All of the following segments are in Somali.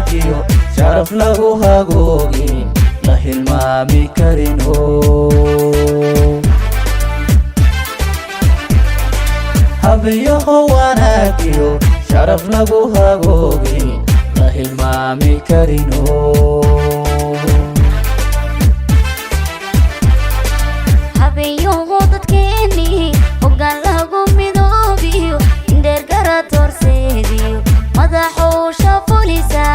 wanaagiyo sharaf lagu hagoogin la hilmaami karin habeeyaho wanaagiyo sharaf lagu hagoogin la hilmaami karin habeeyaho dadkeeni hoggaan lagu midoobiyo indheer garad horseediyo madaxuusha fulisa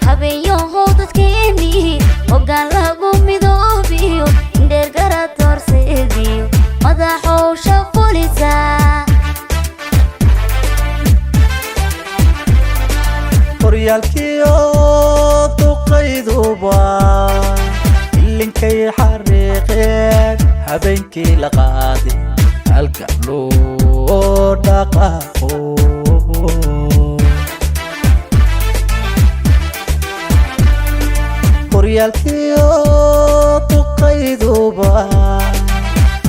habeeyaho dadkeeni hoggaan lagu midoobiyo indheer garad horseediyo madaxuusha fulisa horyaalkiyo duqayduba ilinkay xariiqeen habeenkii la qaaday halka loo dhaqaaqo horyaalkiyo duqayduba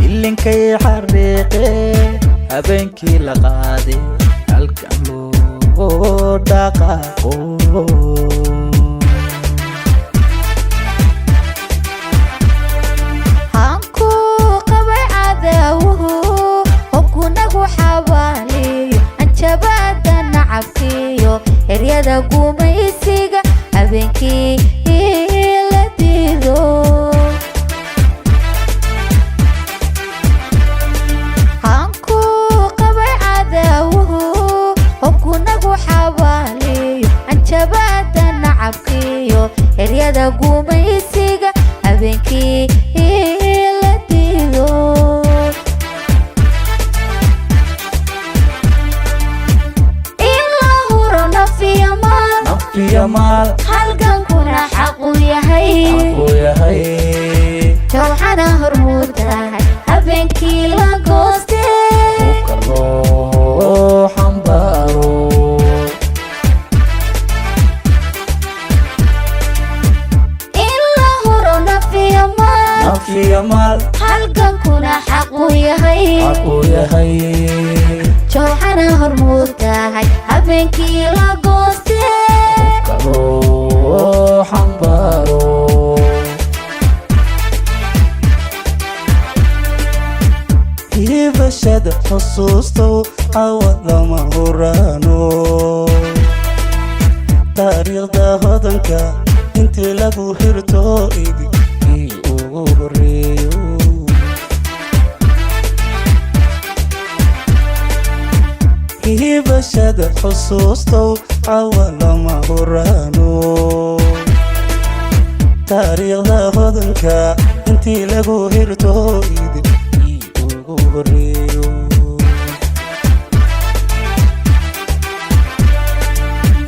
ilinkay xariiqeen habeenkii la qaaday halka loo dhaqaaqo hanku qabay cadawuhu hoggunagu xabaaliyo anjabada nacabkiyo eryada gumaysiga habeenkii la diido hanku qabay cadawuhu hoggunagu xabaaliyo anjabada nacabkiyo eryada gumaysiga habeenkii la diido in la huro nafiya maal halgankuna xaqu yahay jawxana hormuud tahay habeenkii la gooste loo xambaaro in la huro nafiya maal halgankuna xaqu yahay jawxana hormuud tahay habeenkii la gooste loo xambaaro hibashada xusuustow cawa lama huraano taariikhda hodanka intii lagu hirto idii ugu horeeyo hibashada xusuustow cawa lama huraano taariikhda hodanka intii lagu hirto idii ugu horeeyo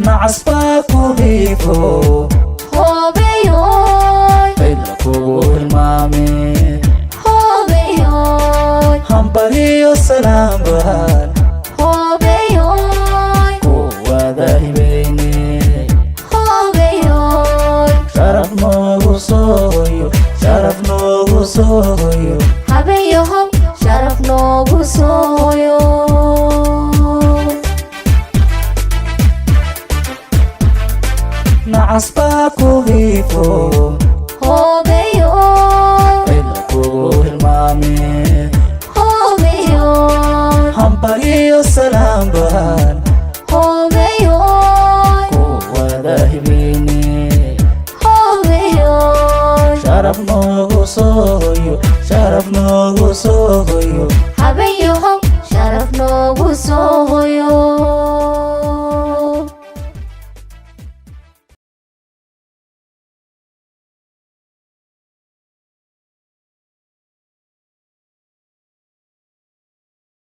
nacasbaa ku hiifo hoobeyoy bayna kugu hilmaame hoobeyoy hambaliyo salaam bahan hoobeyoy kuwada hibayne hoobeyoy sharaf noogu soo hoyo habeeyaho sharaf noogu sooyo nacasbaa ku hiifo hoobeyoy bayna kugu hilmaame hoobeyoy hambaliyo salaam bahan